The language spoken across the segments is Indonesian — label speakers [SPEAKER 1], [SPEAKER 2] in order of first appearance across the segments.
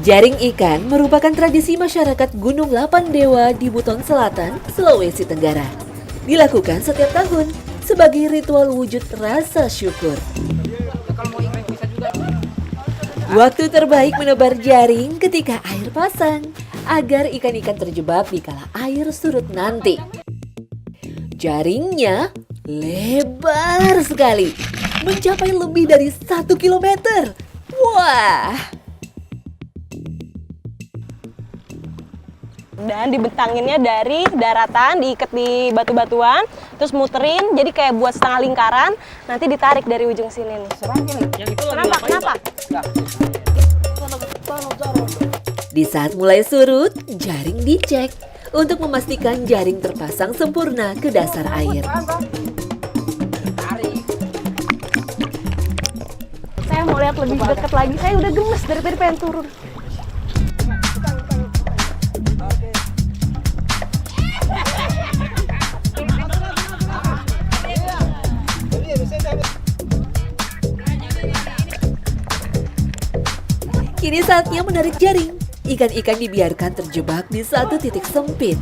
[SPEAKER 1] Jaring ikan merupakan tradisi masyarakat Gunung Lapan Dewa di Buton Selatan, Sulawesi Tenggara. Dilakukan setiap tahun sebagai ritual wujud rasa syukur. Waktu terbaik menebar jaring ketika air pasang, agar ikan-ikan terjebak di kala air surut nanti. Jaringnya lebar sekali, mencapai lebih dari 1 kilometer. Wah!
[SPEAKER 2] Dan dibentanginnya dari daratan, diikat di batu-batuan, terus muterin, jadi kayak buat setengah lingkaran, nanti ditarik dari ujung sini nih. Kenapa?
[SPEAKER 1] Di saat mulai surut, jaring dicek untuk memastikan jaring terpasang sempurna ke dasar air.
[SPEAKER 2] Saya mau lihat lebih dekat lagi, saya udah gemes dari tadi pengen turun.
[SPEAKER 1] Kini saatnya menarik jaring. Ikan-ikan dibiarkan terjebak di satu titik sempit.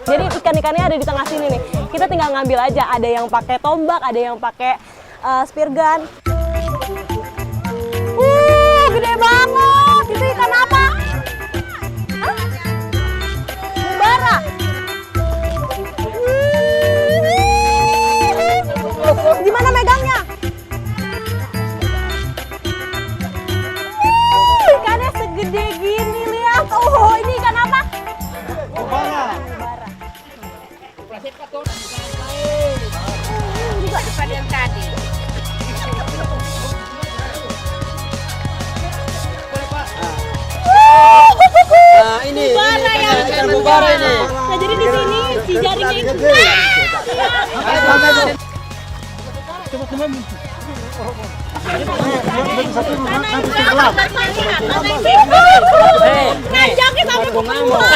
[SPEAKER 2] Jadi ikan-ikannya ada di tengah sini nih. Kita tinggal ngambil aja. Ada yang pakai tombak, ada yang pakai spear gun. Gede banget. Itu ikan apa? Hah? Mubara. Gimana megangnya? Ikannya segede gini, lihat. Oh, ini ikan apa? Mubara. Juga daripada yang tadi.
[SPEAKER 3] Ini ikan mubara ini.
[SPEAKER 2] Nah, jadi di sini si jaringnya itu. Nanjaknya sampai ke bawah.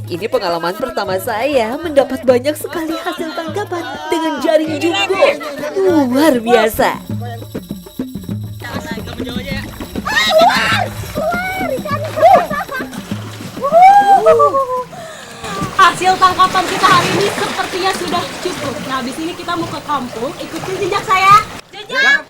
[SPEAKER 1] Ini pengalaman pertama saya mendapat banyak sekali hasil tangkapan dengan jaring jumbo. Luar biasa.
[SPEAKER 2] Hasil tangkapan kita hari ini sepertinya sudah cukup. Nah, habis ini kita mau ke kampung. Ikutin jejak saya. Jejak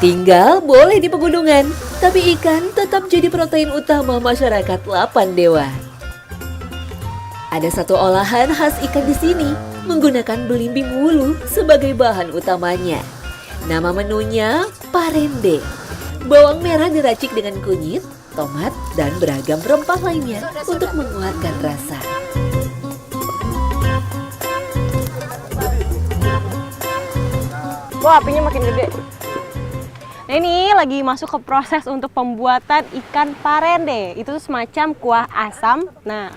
[SPEAKER 1] Tinggal boleh di pegunungan, tapi ikan tetap jadi protein utama masyarakat Lapan Dewa. Ada satu olahan khas ikan di sini, menggunakan belimbing wulu sebagai bahan utamanya. Nama menunya parende. Bawang merah diracik dengan kunyit, tomat, dan beragam rempah lainnya untuk menguatkan rasa.
[SPEAKER 2] Wah, apinya makin gede. Nah, ini lagi masuk ke proses untuk pembuatan ikan parende. Itu semacam kuah asam. Nah,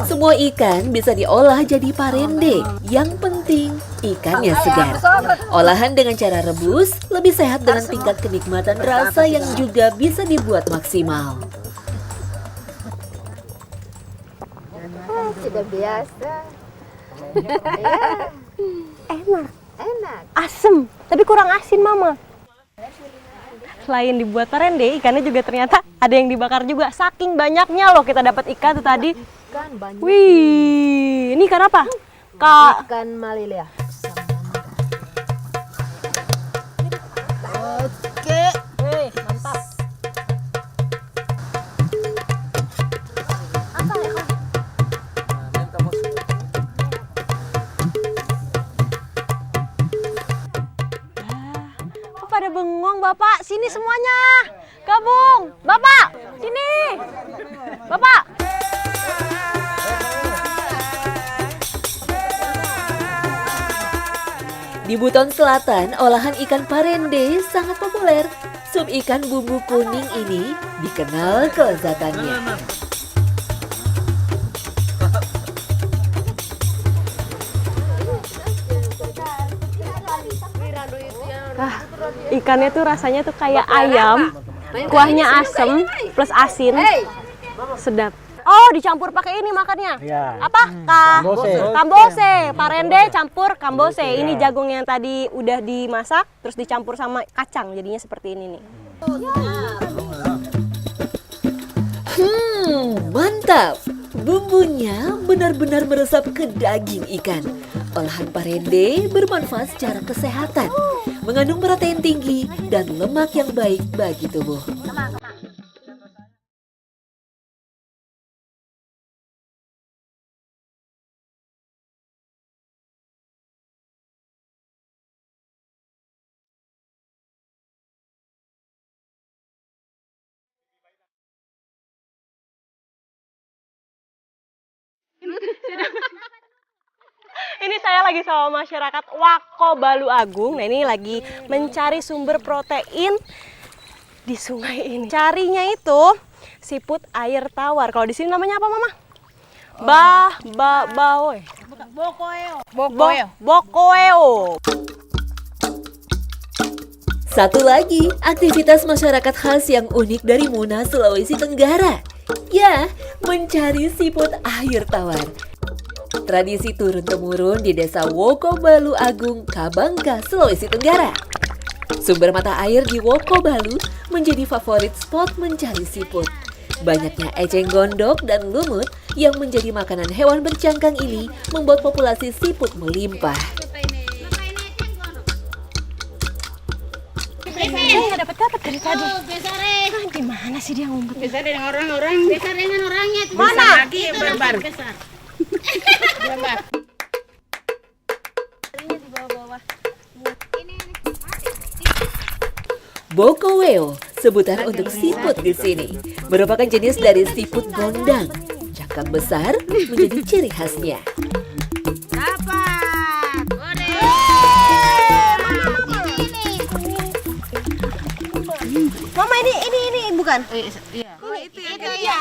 [SPEAKER 1] semua ikan bisa diolah jadi parende. Yang penting ikannya segar. Olahan dengan cara rebus lebih sehat dengan tingkat kenikmatan rasa yang juga bisa dibuat maksimal.
[SPEAKER 4] Sudah biasa. Enak.
[SPEAKER 2] asem, tapi kurang asin, Mama. Selain dibuat parende, ikannya juga ternyata ada yang dibakar juga. Saking banyaknya loh kita dapat ikan tuh tadi.
[SPEAKER 4] Ikan banyak.
[SPEAKER 2] Wih, ini ikan apa? Kak.
[SPEAKER 4] Ikan malilea. Oke.
[SPEAKER 2] Mantap. Pada bengong, Bapak. Sini semuanya. Gabung. Bapak, sini. Bapak.
[SPEAKER 1] Di Buton Selatan, olahan ikan parende sangat populer. Sup ikan bumbu kuning ini dikenal kelezatannya.
[SPEAKER 2] Ikannya tuh rasanya tuh kayak ayam, kuahnya asem plus asin, sedap. Oh, dicampur pakai ini makannya.
[SPEAKER 3] Iya.
[SPEAKER 2] Apa?
[SPEAKER 3] Kambose.
[SPEAKER 2] Kambose, parende campur kambose. Ini jagung yang tadi udah dimasak terus dicampur sama kacang, jadinya seperti ini nih.
[SPEAKER 1] Mantap! Bumbunya benar-benar meresap ke daging ikan. Olahan parende bermanfaat secara kesehatan, mengandung protein tinggi dan lemak yang baik bagi tubuh.
[SPEAKER 2] Ini saya lagi sama masyarakat Wako Balu Agung. Nah, ini lagi mencari sumber protein di sungai ini. Carinya itu siput air tawar. Kalau di sini namanya apa, Mama? Baoe. Bokoeo.
[SPEAKER 1] Satu lagi, aktivitas masyarakat khas yang unik dari Muna, Sulawesi Tenggara. Ya, mencari siput air tawar. Tradisi turun-temurun di desa Woko Balu Agung, Kabangka, Sulawesi Tenggara. Sumber mata air di Woko Balu menjadi favorit spot mencari siput. Banyaknya eceng gondok dan lumut yang menjadi makanan hewan bercangkang ini membuat populasi siput melimpah.
[SPEAKER 2] Nggak dapat dari tadi. Di mana sih dia ngumpet?
[SPEAKER 5] Besar dengan orang-orang, besar dengan orangnya.
[SPEAKER 2] Mana?
[SPEAKER 5] Lagi yang barbar. Besar. Barbar.
[SPEAKER 1] Bokoweo, sebutan untuk siput di sini, merupakan jenis dari siput gondang. Cangkang besar menjadi ciri khasnya.
[SPEAKER 5] Dapat. Goreng.
[SPEAKER 2] Mama ini bukan?
[SPEAKER 5] Iya. Oh, itu ya.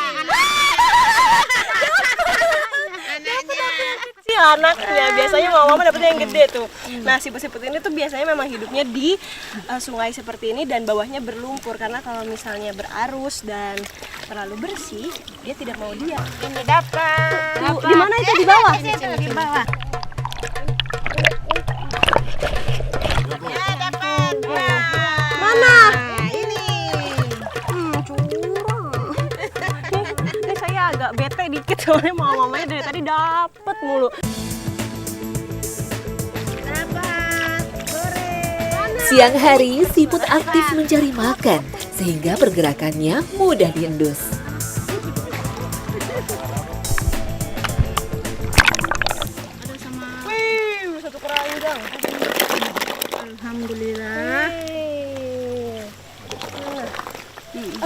[SPEAKER 2] Si anaknya biasanya mama dapetnya yang gede tuh. Nah, siput-siput ini tuh biasanya memang hidupnya di sungai seperti ini dan bawahnya berlumpur karena kalau misalnya berarus dan terlalu bersih dia tidak mau dia.
[SPEAKER 5] Ini dapat.
[SPEAKER 2] Tuh, di mana itu di bawah?
[SPEAKER 5] Di bawah. Ya, dapat.
[SPEAKER 2] Mana?
[SPEAKER 5] Ini.
[SPEAKER 2] Curang. Ini saya agak bete dikit soalnya mamanya dari tadi dapet mulu.
[SPEAKER 5] Dapat. Goreng.
[SPEAKER 1] Siang hari, siput aktif mencari makan, sehingga pergerakannya mudah diendus.
[SPEAKER 2] Wih, satu keranjang.
[SPEAKER 5] Alhamdulillah.
[SPEAKER 2] Aduh.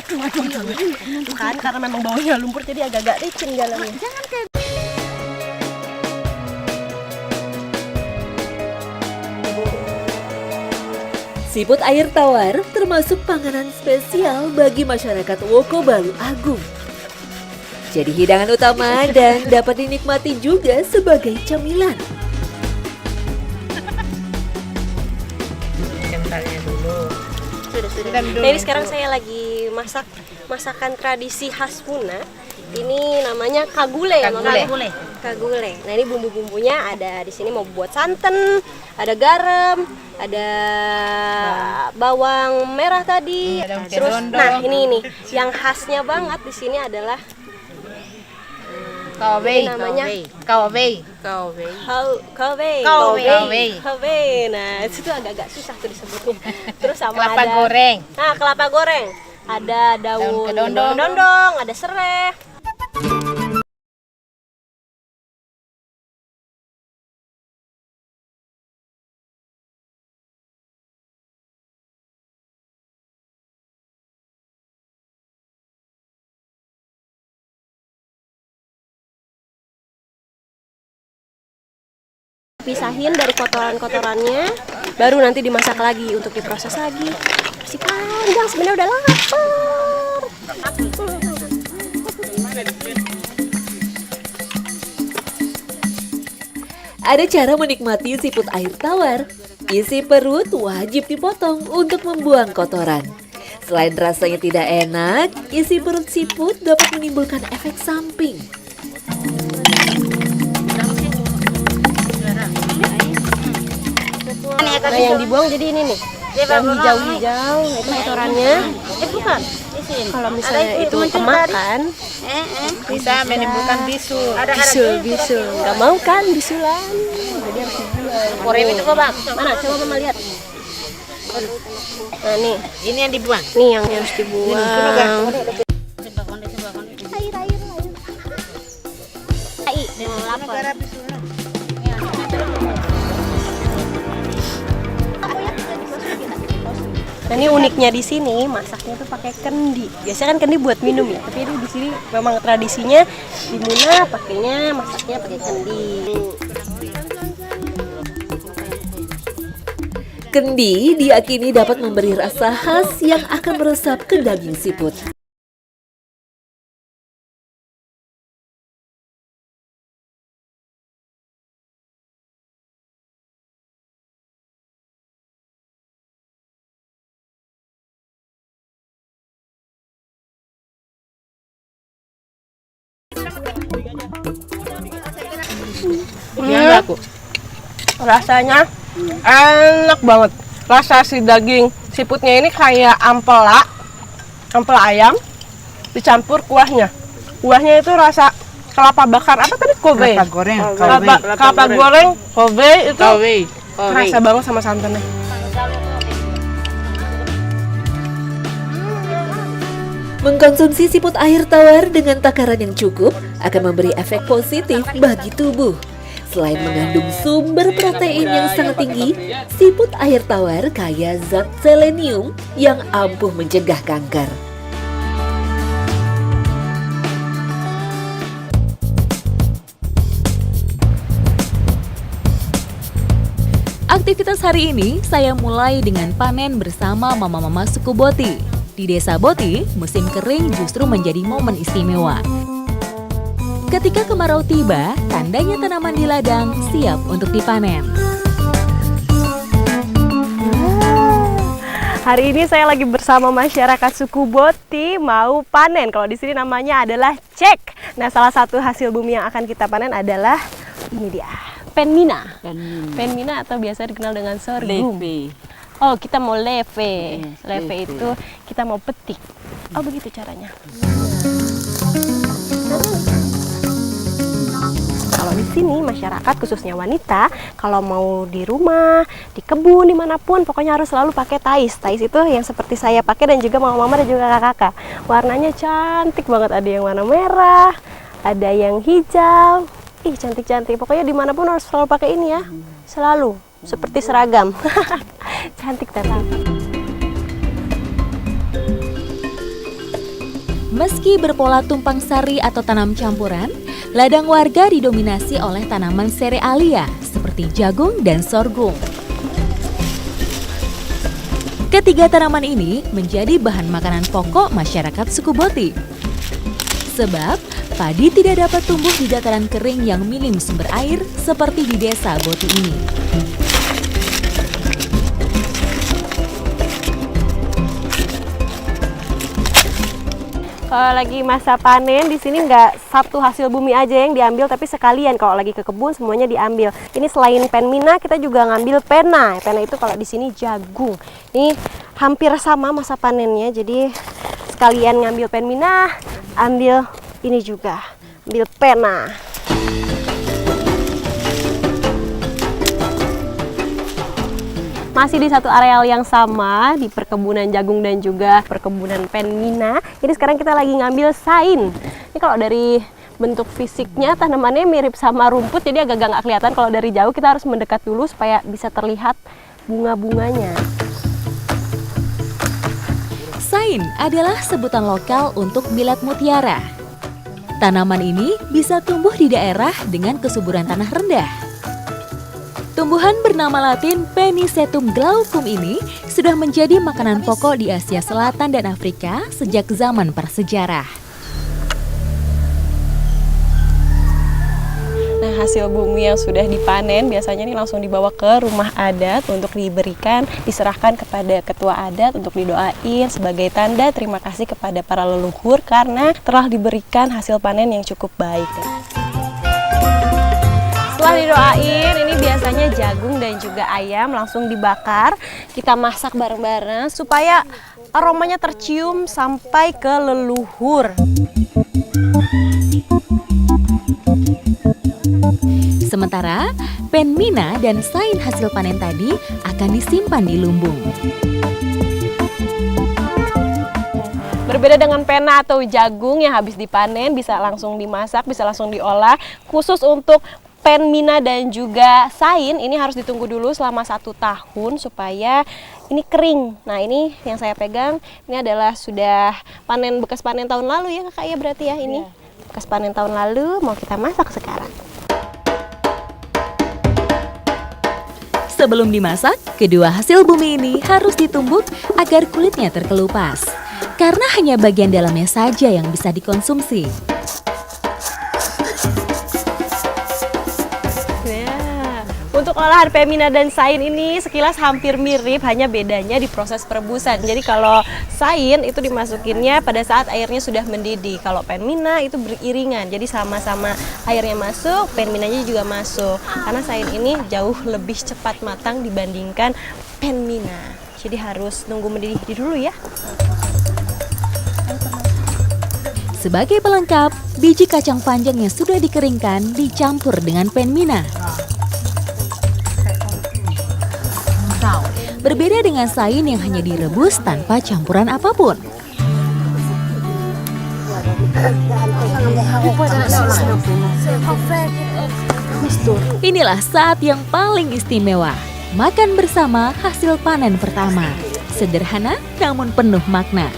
[SPEAKER 2] Tuh kan, karena memang bawahnya lumpur jadi agak-agak licin jalannya.
[SPEAKER 5] Jangan kayak
[SPEAKER 1] Siput air tawar termasuk panganan spesial bagi masyarakat Woko Balu Agung. Jadi hidangan utama dan dapat dinikmati juga sebagai camilan.
[SPEAKER 5] centalnya dulu.
[SPEAKER 2] Sudah. Nah, ini sekarang saya lagi masak masakan tradisi khas Puna. Ini namanya kagule.
[SPEAKER 5] Kagule.
[SPEAKER 2] Kagule. Nah, ini bumbu-bumbunya ada di sini mau buat santan, ada garam, ada bawang merah tadi.
[SPEAKER 5] Daun
[SPEAKER 2] Terus
[SPEAKER 5] kedondong.
[SPEAKER 2] nah, ini yang khasnya banget di sini adalah
[SPEAKER 5] Kawei.
[SPEAKER 2] Ini namanya
[SPEAKER 5] Kawei.
[SPEAKER 2] Kawei. Nah, itu tuh agak-agak susah tuh disebutnya. Terus sama
[SPEAKER 5] Kelapa
[SPEAKER 2] ada
[SPEAKER 5] goreng.
[SPEAKER 2] Nah, kelapa goreng. Ada daun
[SPEAKER 5] kedondong.
[SPEAKER 2] kedondong, ada serai. dipisahin dari kotoran-kotorannya, baru nanti dimasak lagi untuk diproses lagi. Masih panjang sebenarnya, udah lapar.
[SPEAKER 1] Ada cara menikmati siput air tawar. Isi perut wajib dipotong untuk membuang kotoran. Selain rasanya tidak enak, isi perut siput dapat menimbulkan efek samping.
[SPEAKER 2] Nah, yang dibuang jadi ini nih, yang hijau-hijau, itu kotorannya. Bukan. Kalau misalnya itu kemakan,
[SPEAKER 5] Bisa menimbulkan bisul.
[SPEAKER 2] bisul. Gak mau kan bisulan? Jadi harus dibuang.
[SPEAKER 5] Korem itu kok bang?
[SPEAKER 2] Mana? Coba mama lihat. Nah nih,
[SPEAKER 5] Ini yang dibuang.
[SPEAKER 2] nih yang harus dibuang. Nah ini uniknya di sini masaknya tuh pakai kendi. Biasanya kan kendi buat minum ya, tapi ini di sini memang tradisinya di Muna pakainya masaknya pakai kendi.
[SPEAKER 1] Kendi diyakini dapat memberi rasa khas yang akan meresap ke daging siput.
[SPEAKER 2] Rasanya enak banget. Rasa si daging siputnya ini kayak ampela ayam dicampur kuahnya. Kuahnya itu rasa kelapa bakar apa tadi? Kobe.
[SPEAKER 3] Kelapa goreng.
[SPEAKER 2] Kelapa goreng, kobe itu
[SPEAKER 5] Kowe.
[SPEAKER 2] rasa banget sama santannya.
[SPEAKER 1] Mengkonsumsi siput air tawar dengan takaran yang cukup akan memberi efek positif bagi tubuh. Selain mengandung sumber protein yang sangat tinggi, siput air tawar kaya zat selenium yang ampuh mencegah kanker.
[SPEAKER 6] Aktivitas hari ini saya mulai dengan panen bersama mama-mama suku Boti. Di desa Boti, musim kering justru menjadi momen istimewa. Ketika kemarau tiba, tandanya tanaman di ladang siap untuk dipanen.
[SPEAKER 2] Hari ini saya lagi bersama masyarakat suku Boti mau panen. Kalau di sini namanya adalah cek. Nah, salah satu hasil bumi yang akan kita panen adalah ini dia, penmina. Penmina atau biasa dikenal dengan sorghum. Oh, kita mau leve. Leve itu kita mau petik. Oh, begitu caranya. Kalau di sini masyarakat khususnya wanita kalau mau di rumah, di kebun, dimanapun pokoknya harus selalu pakai tais. Tais itu yang seperti saya pakai dan juga mama-mama dan juga kakak-kakak. Warnanya cantik banget, ada yang warna merah, ada yang hijau. Ih, cantik-cantik. Pokoknya dimanapun harus selalu pakai ini ya. Selalu seperti seragam. Cantik tetap.
[SPEAKER 6] Meski berpola tumpang sari atau tanam campuran, ladang warga didominasi oleh tanaman serealia seperti jagung dan sorghum. Ketiga tanaman ini menjadi bahan makanan pokok masyarakat suku Boti. Sebab padi tidak dapat tumbuh di dataran kering yang minim sumber air seperti di desa Boti ini.
[SPEAKER 2] Kalau lagi masa panen di sini nggak satu hasil bumi aja yang diambil, tapi sekalian kalau lagi ke kebun semuanya diambil. Ini selain penmina kita juga ngambil pena. Pena itu kalau di sini jagung. Ini hampir sama masa panennya, jadi sekalian ngambil penmina, ambil ini juga, ambil pena. Masih di satu areal yang sama, di perkebunan jagung dan juga perkebunan penmina. Jadi sekarang kita lagi ngambil sain. Ini kalau dari bentuk fisiknya tanamannya mirip sama rumput, jadi agak-agak nggak kelihatan. Kalau dari jauh kita harus mendekat dulu supaya bisa terlihat bunga-bunganya.
[SPEAKER 6] Sain adalah sebutan lokal untuk bilat mutiara. Tanaman ini bisa tumbuh di daerah dengan kesuburan tanah rendah. Tumbuhan bernama latin Penicetum glaucum ini sudah menjadi makanan pokok di Asia Selatan dan Afrika sejak zaman prasejarah.
[SPEAKER 2] Nah, hasil bumi yang sudah dipanen biasanya ini langsung dibawa ke rumah adat untuk diberikan, diserahkan kepada ketua adat untuk didoain sebagai tanda terima kasih kepada para leluhur karena telah diberikan hasil panen yang cukup baik. Setelah didoain, ini biasanya jagung dan juga ayam langsung dibakar. Kita masak bareng-bareng supaya aromanya tercium sampai ke leluhur.
[SPEAKER 6] Sementara, penmina dan sain hasil panen tadi akan disimpan di lumbung.
[SPEAKER 2] Berbeda dengan pena atau jagung yang habis dipanen, bisa langsung dimasak, bisa langsung diolah. Khusus untuk penmina dan juga sain, ini harus ditunggu dulu selama 1 tahun supaya ini kering. Nah, ini yang saya pegang, ini adalah sudah panen, bekas panen tahun lalu ya kakak ya berarti ya ini. Bekas panen tahun lalu, mau kita masak sekarang.
[SPEAKER 6] Sebelum dimasak, kedua hasil bumi ini harus ditumbuk agar kulitnya terkelupas. Karena hanya bagian dalamnya saja yang bisa dikonsumsi.
[SPEAKER 2] Untuk olahan pemina dan sain ini sekilas hampir mirip, hanya bedanya di proses perebusan. Jadi kalau sain itu dimasukinnya pada saat airnya sudah mendidih. Kalau pemina itu beriringan, jadi sama-sama airnya masuk, peminanya juga masuk. Karena sain ini jauh lebih cepat matang dibandingkan pemina. Jadi harus nunggu mendidih dulu ya.
[SPEAKER 6] Sebagai pelengkap, biji kacang panjang yang sudah dikeringkan dicampur dengan penmina. Berbeda dengan sain yang hanya direbus tanpa campuran apapun. Inilah saat yang paling istimewa, makan bersama hasil panen pertama. Sederhana namun penuh makna.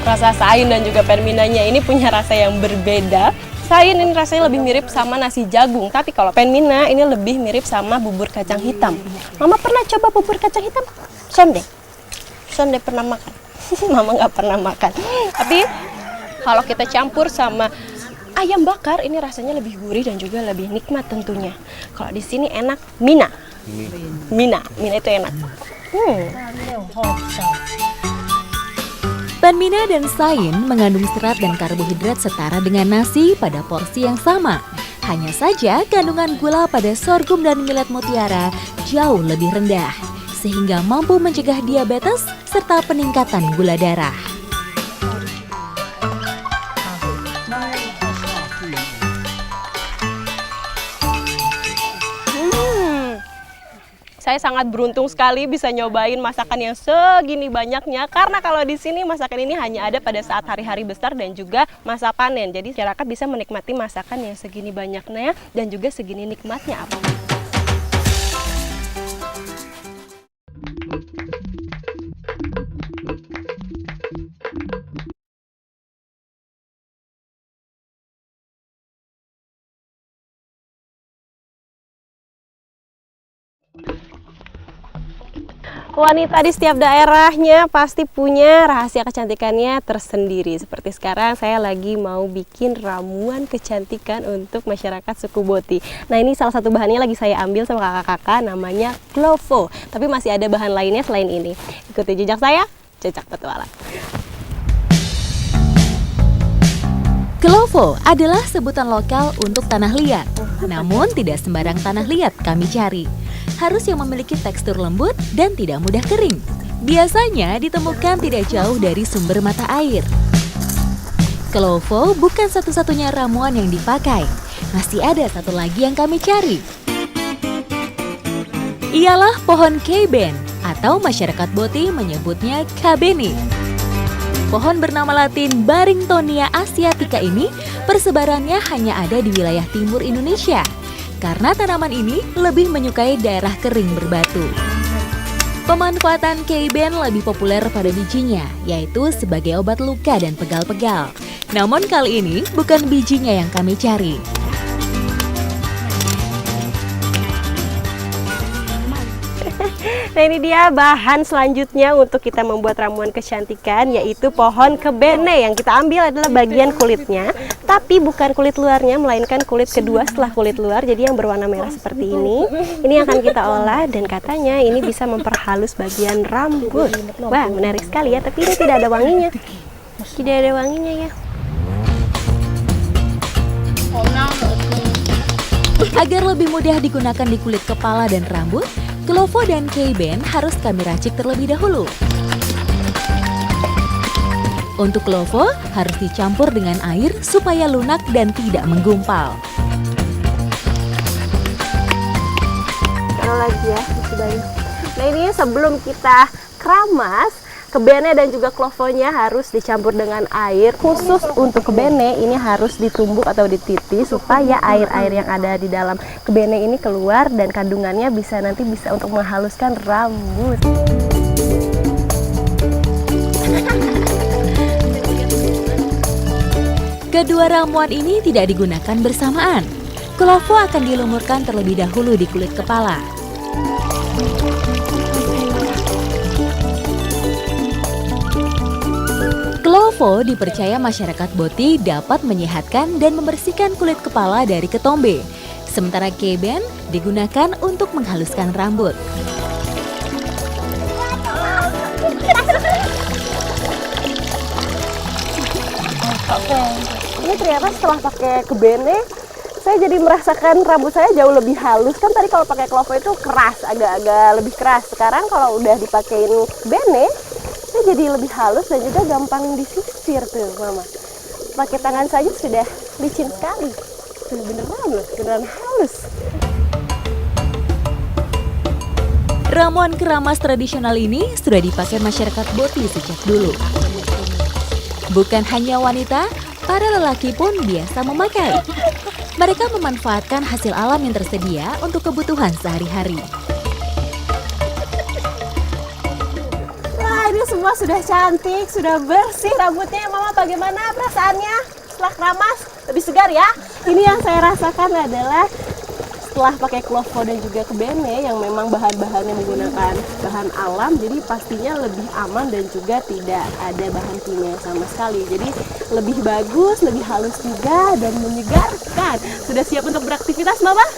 [SPEAKER 2] Rasa sain dan juga penminanya ini punya rasa yang berbeda. Sain ini rasanya lebih mirip sama nasi jagung, tapi kalau penmina ini lebih mirip sama bubur kacang hitam. Mama pernah coba bubur kacang hitam? Sonde? Sonde pernah makan? Mama nggak pernah makan. Tapi kalau kita campur sama ayam bakar, ini rasanya lebih gurih dan juga lebih nikmat tentunya. Kalau di sini enak mina. Mina itu enak.
[SPEAKER 6] Penmina dan sain mengandung serat dan karbohidrat setara dengan nasi pada porsi yang sama. Hanya saja kandungan gula pada sorghum dan millet mutiara jauh lebih rendah, sehingga mampu mencegah diabetes serta peningkatan gula darah.
[SPEAKER 2] Saya sangat beruntung sekali bisa nyobain masakan yang segini banyaknya, karena kalau di sini masakan ini hanya ada pada saat hari-hari besar dan juga masa panen. Jadi masyarakat bisa menikmati masakan yang segini banyaknya dan juga segini nikmatnya apa. Wanita di setiap daerahnya pasti punya rahasia kecantikannya tersendiri. Seperti sekarang saya lagi mau bikin ramuan kecantikan untuk masyarakat suku Boti. Nah, ini salah satu bahannya lagi saya ambil sama kakak-kakak, namanya Klovo. Tapi masih ada bahan lainnya selain ini. Ikuti jejak saya, jejak petualang.
[SPEAKER 6] Klovo adalah sebutan lokal untuk tanah liat. Namun tidak sembarang tanah liat kami cari. Harus yang memiliki tekstur lembut dan tidak mudah kering. Biasanya ditemukan tidak jauh dari sumber mata air. Klovo bukan satu-satunya ramuan yang dipakai. Masih ada satu lagi yang kami cari. Ialah pohon keiben atau masyarakat Boti menyebutnya kabeni. Pohon bernama latin Barringtonia asiatica ini persebarannya hanya ada di wilayah timur Indonesia. Karena tanaman ini lebih menyukai daerah kering berbatu. Pemanfaatan keiben lebih populer pada bijinya, yaitu sebagai obat luka dan pegal-pegal. Namun kali ini bukan bijinya yang kami cari.
[SPEAKER 2] Nah, ini dia bahan selanjutnya untuk kita membuat ramuan kecantikan, yaitu pohon kebene. Yang kita ambil adalah bagian kulitnya, tapi bukan kulit luarnya, melainkan kulit kedua setelah kulit luar, jadi yang berwarna merah seperti ini. Ini yang akan kita olah dan katanya ini bisa memperhalus bagian rambut. Wah, menarik sekali ya, tapi ini tidak ada wanginya. Tidak ada wanginya ya.
[SPEAKER 6] Agar lebih mudah digunakan di kulit kepala dan rambut, Klovo dan Keiben harus kami racik terlebih dahulu. Untuk Klovo harus dicampur dengan air supaya lunak dan tidak menggumpal.
[SPEAKER 2] Taruh lagi ya, masih banyak. Nah, ini sebelum kita keramas, kebene dan juga klovonya harus dicampur dengan air. Khusus untuk kebene ini harus ditumbuk atau dititi supaya air-air yang ada di dalam kebene ini keluar dan kandungannya bisa untuk menghaluskan rambut.
[SPEAKER 6] Kedua ramuan ini tidak digunakan bersamaan. Klovo akan dilumurkan terlebih dahulu di kulit kepala. Klovo dipercaya masyarakat Boti dapat menyehatkan dan membersihkan kulit kepala dari ketombe. Sementara Keiben digunakan untuk menghaluskan rambut.
[SPEAKER 2] Ini ternyata setelah pakai kebene, saya jadi merasakan rambut saya jauh lebih halus. Kan tadi kalau pakai klovo itu keras, agak-agak lebih keras. Sekarang kalau udah dipakein bene, saya jadi lebih halus dan juga gampang disisir tuh, Mama. Pakai tangan saja sudah licin sekali. Tuh beneran loh, beneran halus.
[SPEAKER 6] Ramuan keramas tradisional ini sudah dipakai masyarakat Boti sejak dulu. Bukan hanya wanita, para lelaki pun biasa memakai. Mereka memanfaatkan hasil alam yang tersedia untuk kebutuhan sehari-hari.
[SPEAKER 2] Wah, ini semua sudah cantik, sudah bersih rambutnya. Mama, bagaimana perasaannya setelah keramas? Lebih segar ya? Ini yang saya rasakan adalah setelah pakai klovo dan juga kebene yang memang bahan-bahannya menggunakan bahan alam, jadi pastinya lebih aman dan juga tidak ada bahan kimia sama sekali. Jadi lebih bagus, lebih halus juga dan menyegarkan. Sudah siap untuk beraktivitas, Mama?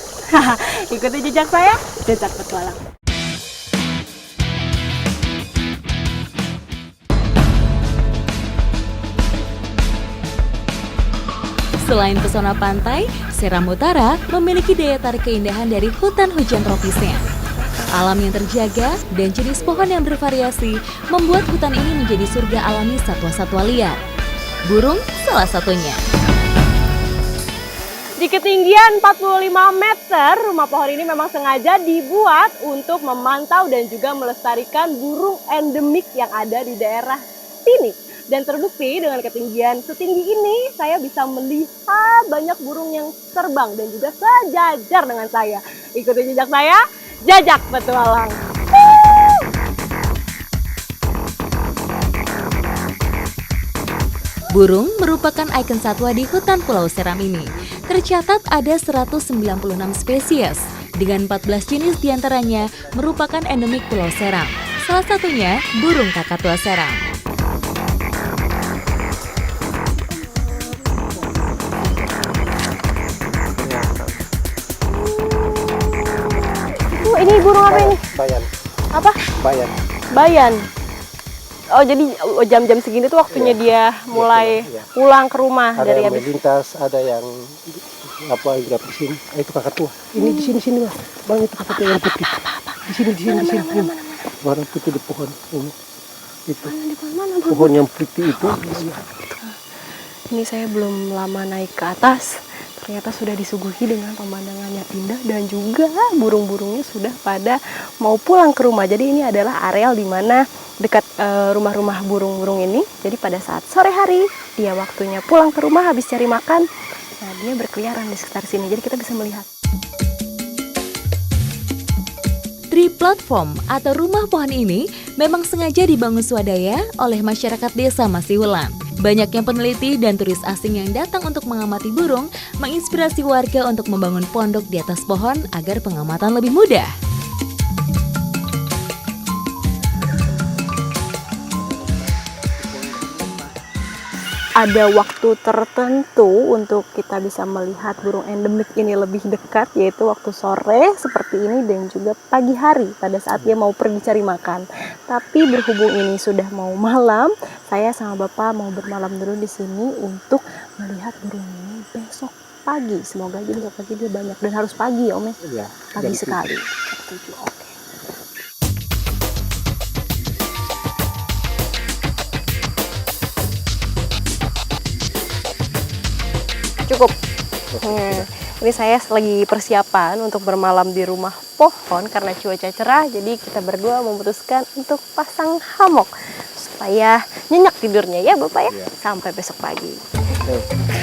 [SPEAKER 2] Ikuti jejak saya, jejak petualang.
[SPEAKER 6] Selain pesona pantai, Seram Utara memiliki daya tarik keindahan dari hutan hujan tropisnya. Alam yang terjaga dan jenis pohon yang bervariasi membuat hutan ini menjadi surga alami satwa-satwa liar. Burung salah satunya.
[SPEAKER 2] Di ketinggian 45 meter, rumah pohon ini memang sengaja dibuat untuk memantau dan juga melestarikan burung endemik yang ada di daerah sini. Dan terbukti dengan ketinggian setinggi ini, saya bisa melihat banyak burung yang terbang dan juga sejajar dengan saya. Ikuti jejak saya, jejak petualang.
[SPEAKER 6] Burung merupakan ikon satwa di hutan Pulau Seram ini. Tercatat ada 196 spesies, dengan 14 jenis diantaranya merupakan endemik Pulau Seram. Salah satunya burung kakatua seram.
[SPEAKER 2] Ini burung apa ini?
[SPEAKER 3] Bayan.
[SPEAKER 2] Apa?
[SPEAKER 3] Bayan.
[SPEAKER 2] Bayan. Oh, jadi jam-jam segini tuh waktunya dia mulai pulang ke rumah
[SPEAKER 3] Ada
[SPEAKER 2] dari
[SPEAKER 3] yang
[SPEAKER 2] habis.
[SPEAKER 3] melintas, ada yang hinggap di sini. Itu kakatua. Ini di sini Mas. Bang, itu kakatua yang putih. Di sini. Warna putih di pohon ini. Itu. Pohon yang putih itu.
[SPEAKER 2] Ini saya belum lama naik ke atas. Ternyata sudah disuguhi dengan pemandangannya indah dan juga burung-burungnya sudah pada mau pulang ke rumah. Jadi ini adalah areal di mana dekat rumah-rumah burung-burung ini. Jadi pada saat sore hari dia waktunya pulang ke rumah habis cari makan. Nah, dia berkeliaran di sekitar sini. Jadi kita bisa melihat.
[SPEAKER 6] Tree platform atau rumah pohon ini memang sengaja dibangun swadaya oleh masyarakat desa Masihulan. Banyaknya peneliti dan turis asing yang datang untuk mengamati burung menginspirasi warga untuk membangun pondok di atas pohon agar pengamatan lebih mudah.
[SPEAKER 2] Ada waktu tertentu untuk kita bisa melihat burung endemik ini lebih dekat, yaitu waktu sore seperti ini dan juga pagi hari pada saat dia mau pergi cari makan. Tapi berhubung ini sudah mau malam, saya sama Bapak mau bermalam dulu di sini untuk melihat burung ini besok pagi. Semoga aja besok pagi dia banyak, dan harus pagi ya Om ya?
[SPEAKER 3] Iya.
[SPEAKER 2] Pagi
[SPEAKER 3] jam
[SPEAKER 2] sekali.
[SPEAKER 3] 7.
[SPEAKER 2] Oke. Cukup. Ini saya lagi persiapan untuk bermalam di rumah pohon karena cuaca cerah. Jadi kita berdua memutuskan untuk pasang hammock supaya nyenyak tidurnya ya Bapak ya.
[SPEAKER 3] Iya.
[SPEAKER 2] Sampai besok pagi.
[SPEAKER 3] Oke.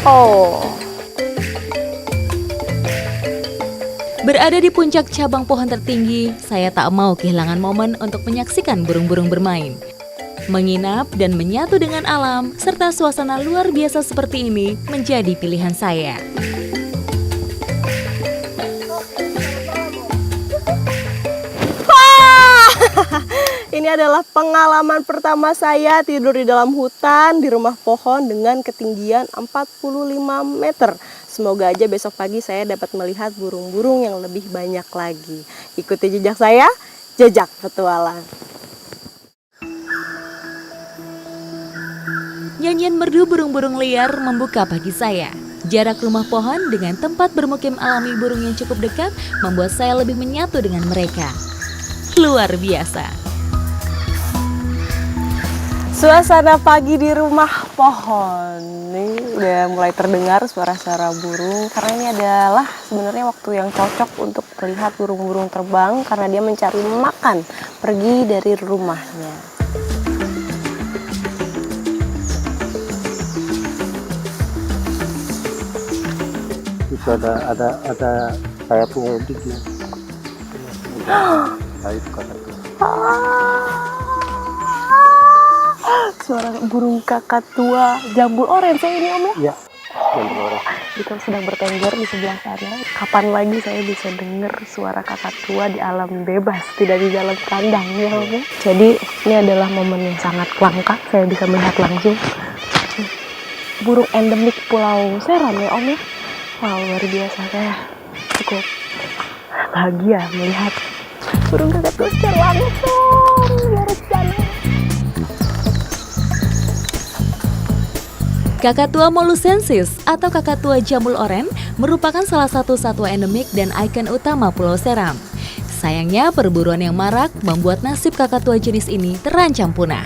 [SPEAKER 2] Oh.
[SPEAKER 6] Berada di puncak cabang pohon tertinggi, saya tak mau kehilangan momen untuk menyaksikan burung-burung bermain. Menginap dan menyatu dengan alam, serta suasana luar biasa seperti ini menjadi pilihan saya.
[SPEAKER 2] Ini adalah pengalaman pertama saya tidur di dalam hutan di rumah pohon dengan ketinggian 45 meter. Semoga aja besok pagi saya dapat melihat burung-burung yang lebih banyak lagi. Ikuti jejak saya, jejak petualang.
[SPEAKER 6] Nyanyian merdu burung-burung liar membuka pagi saya. Jarak rumah pohon dengan tempat bermukim alami burung yang cukup dekat membuat saya lebih menyatu dengan mereka. Luar biasa.
[SPEAKER 2] Suasana pagi di rumah pohon. Ini udah mulai terdengar suara-suara burung karena ini adalah sebenarnya waktu yang cocok untuk melihat burung-burung terbang karena dia mencari makan pergi dari rumahnya.
[SPEAKER 3] Itu ada saya punya gigi. Saya itu kakaktua.
[SPEAKER 2] Suara burung kakatua jambul orange ini Om ya?
[SPEAKER 3] Iya. Jambul orange.
[SPEAKER 2] Jika sedang bertengger di sebelah sana, kapan lagi saya bisa dengar suara kakatua di alam bebas, tidak di dalam kandang ya Om ya? Jadi ini adalah momen yang sangat langka, saya bisa melihat langsung burung endemik Pulau Seram ya Om ya? Wow, luar biasa, saya cukup bahagia melihat burung kakatua secara langsung dari sana.
[SPEAKER 6] Kakatua molusensis atau kakatua jambul oren merupakan salah satu satwa endemik dan ikon utama Pulau Seram. Sayangnya perburuan yang marak membuat nasib kakatua jenis ini terancam punah.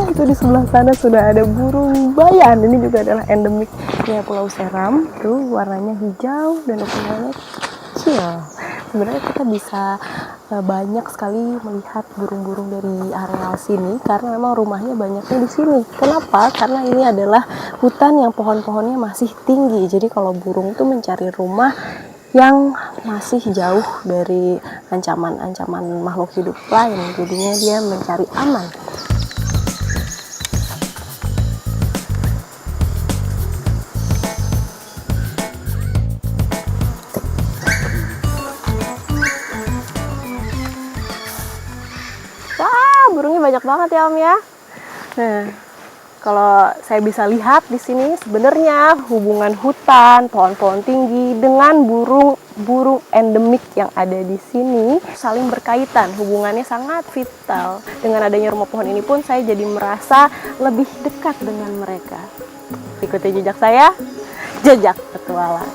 [SPEAKER 2] Itu di sebelah sana sudah ada burung bayan. Ini juga adalah endemiknya Pulau Seram. Tuh warnanya hijau dan ukurannya kecil. Sebenarnya kita bisa banyak sekali melihat burung-burung dari areal sini karena memang rumahnya banyaknya di sini. Kenapa? Karena ini adalah hutan yang pohon-pohonnya masih tinggi. Jadi kalau burung itu mencari rumah yang masih jauh dari ancaman-ancaman makhluk hidup lain, jadinya dia mencari aman. Wah, burungnya banyak banget ya Om ya. Nah, kalau saya bisa lihat di sini sebenarnya hubungan hutan, pohon-pohon tinggi dengan burung endemik yang ada di sini saling berkaitan, hubungannya sangat vital. Dengan adanya rumah pohon ini pun saya jadi merasa lebih dekat dengan mereka. Ikuti jejak saya, jejak petualang.